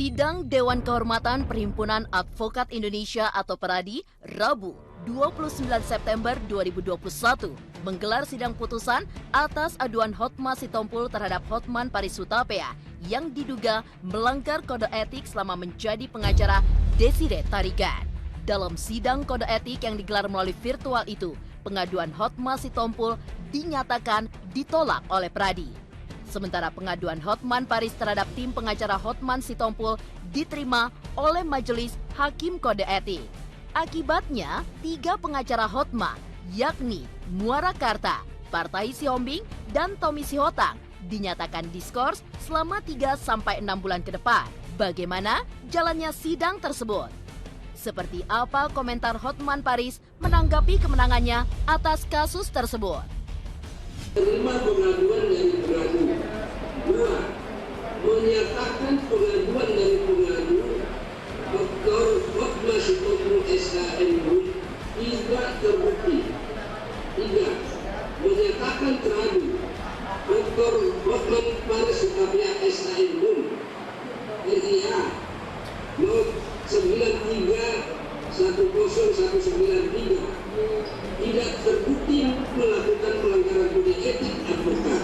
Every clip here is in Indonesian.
Sidang Dewan Kehormatan Perhimpunan Advokat Indonesia atau PERADI, Rabu 29 September 2021, menggelar sidang putusan atas aduan Hotma Sitompul terhadap Hotman Paris Hutapea yang diduga melanggar kode etik selama menjadi pengacara Desire Tarigan. Dalam sidang kode etik yang digelar melalui virtual itu, pengaduan Hotma Sitompul dinyatakan ditolak oleh PERADI. Sementara pengaduan Hotman Paris terhadap tim pengacara Hotman Sitompul diterima oleh Majelis Hakim Kode Etik. Akibatnya, 3 pengacara Hotma, yakni Muara Karta, Partai Sihombing, dan Tommy Sihotang, dinyatakan diskors selama 3-6 bulan ke depan. Bagaimana jalannya sidang tersebut? Seperti apa komentar Hotman Paris menanggapi kemenangannya atas kasus tersebut? Terima pengaduan dari pengadu. 2. Menyatakan pengaduan dari pengadu Dr. Hotma Sitompul SHMU tidak terbukti. 3. Menyatakan teradu Dr. Hotman Paris Hutapea SHMU RIA Not 931019 tidak terbukti melakukan pelanggaran kode etik advokat.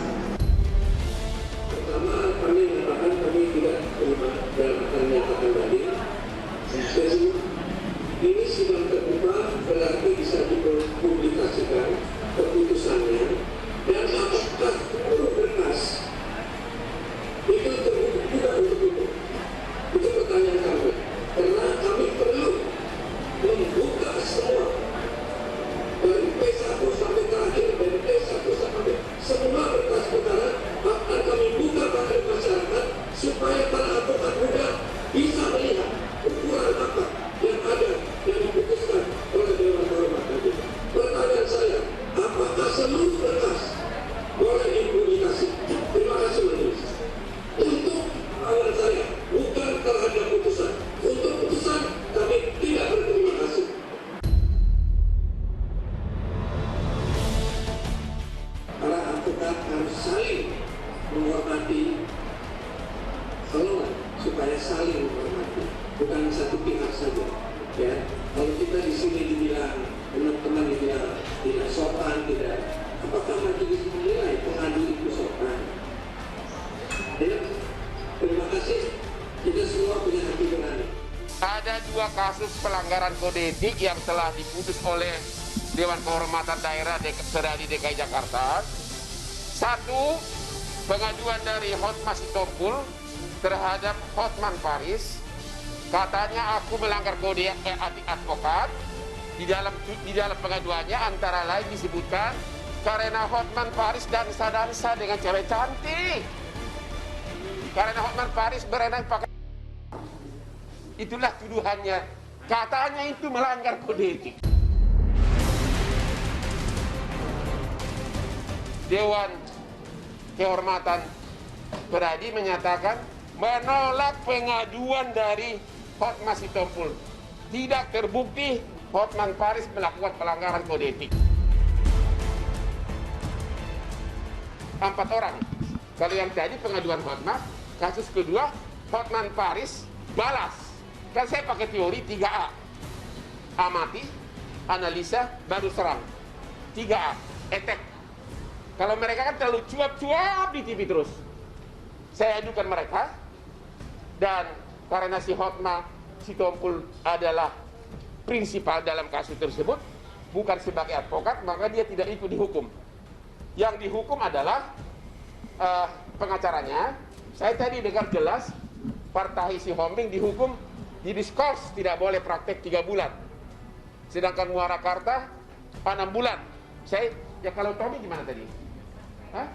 Pertama, kami menyatakan kami tidak terima dan akan menyatakan banding. Ini sidang terbuka berarti bisa dipublikasikan keputusannya dan apakah perlu berkas itu terbukti tidak untuk itu. Itu pertanyaan kami. Karena kami perlu membuka semua dari P1 sampai terakhir, dari P1 sampai semua berkas perkara akan kami buka pada masyarakat supaya para advokat muda bisa melihat ukuran apa yang ada yang diputuskan oleh Dewan Kehormatan. Pertanyaan saya, apakah seluruh berkas boleh dipublikasi? Terima kasih majelis. Untuk awal saya bukan terhadap putusan. Untuk putusan kami tidak berterima kasih. Para advokat harus saling menghormati lawan supaya saling menghormati, bukan satu pihak saja. Ya, kalau kita di sini dibilang teman-teman dibilang tidak sopan, tidak, apakah majelis menilai pengadu itu sopan? Ya, terima kasih. Kita semua punya hati nurani. Ada 2 kasus pelanggaran kode etik yang telah diputus oleh Dewan Kehormatan Daerah PERADI DKI Jakarta. 1, pengaduan dari Hotma Sitompul terhadap Hotman Paris. Katanya aku melanggar kode etik advokat. Di dalam pengaduannya antara lain disebutkan karena Hotman Paris dansa dengan cewek cantik. Karena Hotman Paris berenang pakai. Itulah tuduhannya. Katanya itu melanggar kode etik. Dewan Kehormatan PERADI menyatakan menolak pengaduan dari Hotma Sitompul. Tidak terbukti Hotman Paris melakukan pelanggaran kode etik. 4 orang. Kalau yang tadi pengaduan Hotma, kasus kedua Hotman Paris balas. Kan saya pakai teori 3A. Amati, analisa, baru serang. 3A, attack. Kalau mereka kan terlalu cuap-cuap di TV terus. Saya adukan mereka. Dan karena si Hotma Sitompul adalah prinsipal dalam kasus tersebut, bukan sebagai advokat, maka dia tidak ikut dihukum. Yang dihukum adalah pengacaranya. Saya tadi dengar jelas, Partai Sihombing dihukum di diskors, tidak boleh praktek 3 bulan. Sedangkan Muara Karta 6 bulan. Saya, ya kalau Tommy gimana tadi? Hah?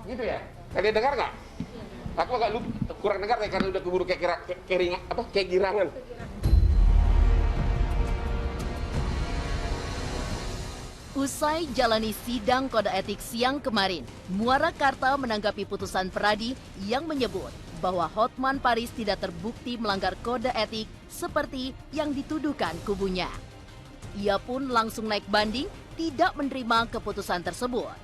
Gitu ya? Kalian dengar nggak? Aku agak kurang dengar ya, karena udah keburu kegirangan. Usai jalani sidang kode etik siang kemarin, Muara Karta menanggapi putusan PERADI yang menyebut bahwa Hotman Paris tidak terbukti melanggar kode etik seperti yang dituduhkan kubunya. Ia pun langsung naik banding, tidak menerima keputusan tersebut.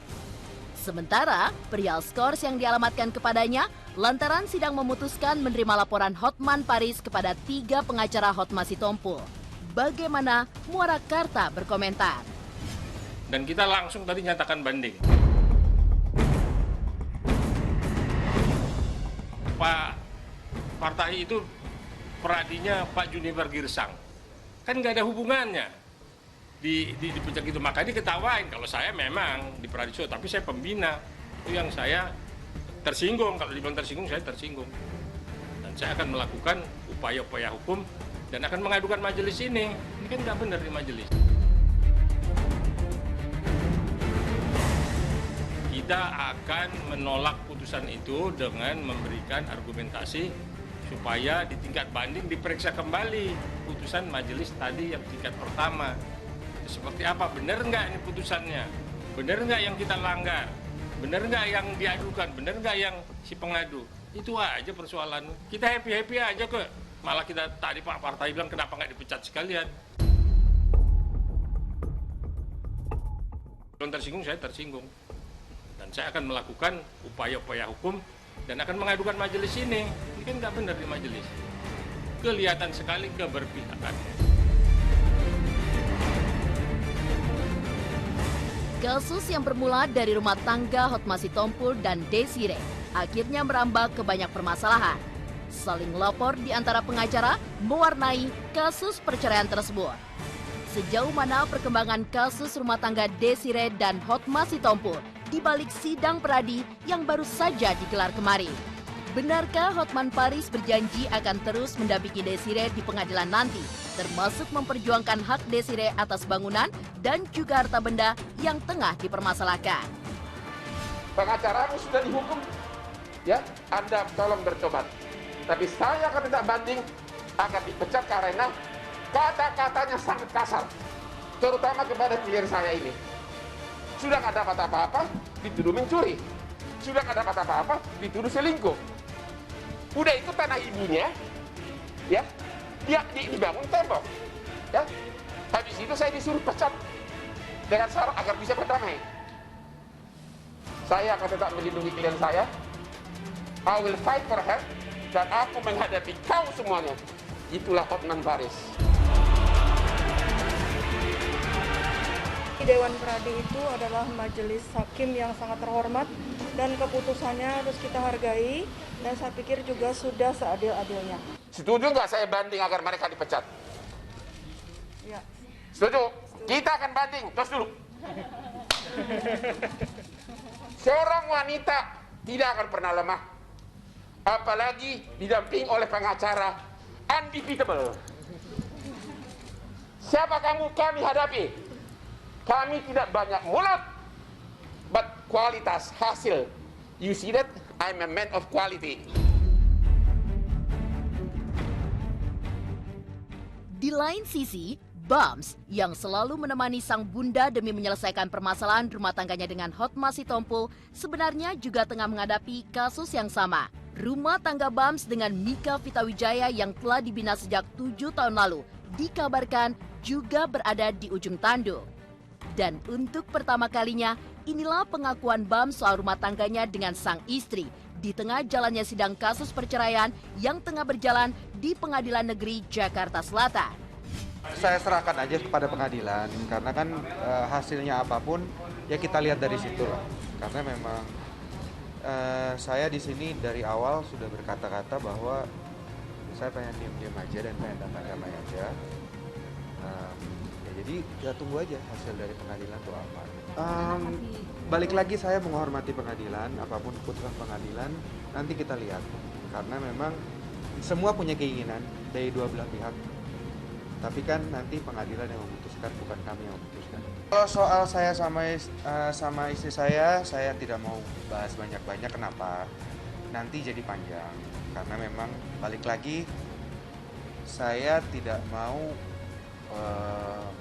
Sementara, perihal skors yang dialamatkan kepadanya, lantaran sidang memutuskan menerima laporan Hotman Paris kepada 3 pengacara Hotma Sitompul. Bagaimana Muara Karta berkomentar? Dan kita langsung tadi nyatakan banding. Pak Partai itu peradinya Pak Juniper Girsang. Kan nggak ada hubungannya dipecat gitu. Makanya diketawain kalau saya memang di Paradiso, tapi saya pembina. Itu yang saya tersinggung. Kalau dibilang tersinggung, saya tersinggung. Dan saya akan melakukan upaya-upaya hukum dan akan mengadukan majelis ini. Ini kan nggak benar di majelis. Kita akan menolak putusan itu dengan memberikan argumentasi supaya di tingkat banding diperiksa kembali putusan majelis tadi yang tingkat pertama. Seperti apa? Benar nggak ini putusannya? Benar nggak yang kita langgar? Benar nggak yang diadukan? Benar nggak yang si pengadu? Itu aja persoalan. Kita happy-happy aja kok. Malah kita tadi Pak Partai bilang kenapa nggak dipecat sekalian. Kalau tersinggung, saya tersinggung. Dan saya akan melakukan upaya-upaya hukum dan akan mengadukan majelis ini. Ini kan nggak benar di majelis. Kelihatan sekali keberpihakan. Kasus yang bermula dari rumah tangga Hotma Sitompul dan Desiree akhirnya merambah ke banyak permasalahan. Saling lapor di antara pengacara mewarnai kasus perceraian tersebut. Sejauh mana perkembangan kasus rumah tangga Desiree dan Hotma Sitompul di balik sidang peradi yang baru saja digelar kemarin? Benarkah Hotman Paris berjanji akan terus mendampingi Desiree di pengadilan nanti, termasuk memperjuangkan hak Desiree atas bangunan dan juga harta benda yang tengah dipermasalahkan? Pengacaramu sudah dihukum, ya, Anda tolong bertobat. Tapi saya akan tidak banding, akan dipecat karena kata-katanya sangat kasar, terutama kepada klien saya ini. Sudah nggak dapat apa-apa, dituduh mencuri. Sudah nggak dapat apa-apa, dituduh selingkuh. Udah itu tanah ibunya, ya, dia dibangun tembok, ya. Habis itu saya disuruh pecat dengan syarat agar bisa berdamai. Saya akan tetap melindungi klien saya. I will fight for her, dan aku menghadapi kau semuanya. Itulah Hotman Paris. Dewan Peradi itu adalah majelis hakim yang sangat terhormat dan keputusannya harus kita hargai, dan saya pikir juga sudah seadil-adilnya. Setuju nggak saya banding agar mereka dipecat? Ya. Setuju? Kita akan banding. Terus dulu. Seorang wanita tidak akan pernah lemah, apalagi didamping oleh pengacara undefeatable. Siapa kamu? Kami hadapi. Kami tidak banyak mulut, but kualitas hasil. You see that? I'm a man of quality. Di lain sisi, Bams yang selalu menemani sang bunda demi menyelesaikan permasalahan rumah tangganya dengan Hotma Sitompul sebenarnya juga tengah menghadapi kasus yang sama. Rumah tangga Bams dengan Mika Vitawijaya yang telah dibina sejak 7 tahun lalu dikabarkan juga berada di ujung tanduk. Dan untuk pertama kalinya, inilah pengakuan Bams soal rumah tangganya dengan sang istri di tengah jalannya sidang kasus perceraian yang tengah berjalan di Pengadilan Negeri Jakarta Selatan. Saya serahkan aja kepada pengadilan, karena kan hasilnya apapun ya kita lihat dari situ lah. Karena memang saya di sini dari awal sudah berkata-kata bahwa saya pengen diam-diam aja dan pengen damai-damai aja. Jadi ya tunggu aja hasil dari pengadilan itu apa. Balik lagi saya menghormati pengadilan, apapun keputusan pengadilan nanti kita lihat. Karena memang semua punya keinginan dari dua belah pihak. Tapi kan nanti pengadilan yang memutuskan, bukan kami yang memutuskan. Kalau soal saya sama istri saya tidak mau bahas banyak-banyak. Kenapa? Nanti jadi panjang. Karena memang balik lagi saya tidak mau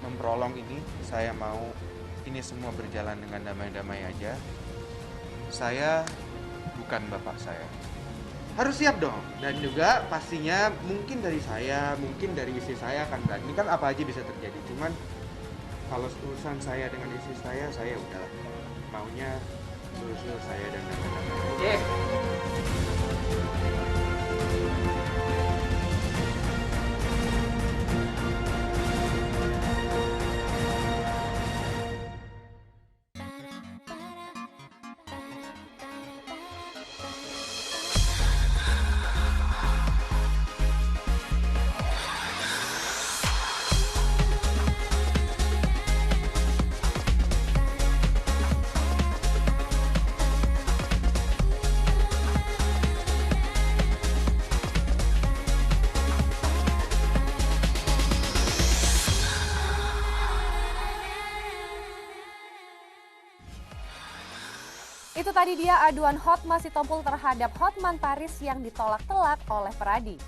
memprolong ini. Saya mau ini semua berjalan dengan damai-damai aja. Saya bukan bapak saya. Harus siap dong. Dan juga pastinya mungkin dari saya, mungkin dari istri saya akan berani. Ini kan apa aja bisa terjadi. Cuman kalau urusan saya dengan istri saya udah maunya nyusul saya dan teman-teman. Yes. Itu tadi dia aduan Hotma Sitompul terhadap Hotman Paris yang ditolak telak oleh Peradi.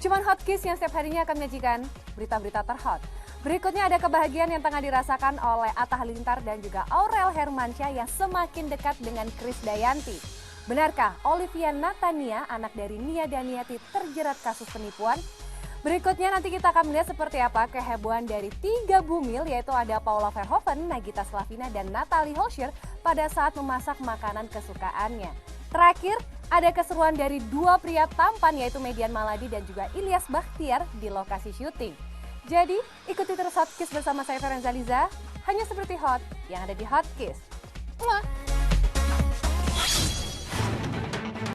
Cuman Hotkiss yang setiap harinya akan menyajikan berita-berita terhot. Berikutnya ada kebahagiaan yang tengah dirasakan oleh Atta Halilintar dan juga Aurel Hermansyah yang semakin dekat dengan Krisdayanti. Benarkah Olivia Natania, anak dari Nia Daniati, terjerat kasus penipuan? Berikutnya nanti kita akan melihat seperti apa kehebohan dari 3 bumil, yaitu ada Paula Verhoeven, Nagita Slavina, dan Natalie Holscher pada saat memasak makanan kesukaannya. Terakhir, ada keseruan dari 2 pria tampan, yaitu Median Maladi dan juga Ilyas Bakhtiar di lokasi syuting. Jadi, ikuti terus Hotkiss bersama saya Ferenza Liza, hanya seperti hot yang ada di Hotkiss. Muah!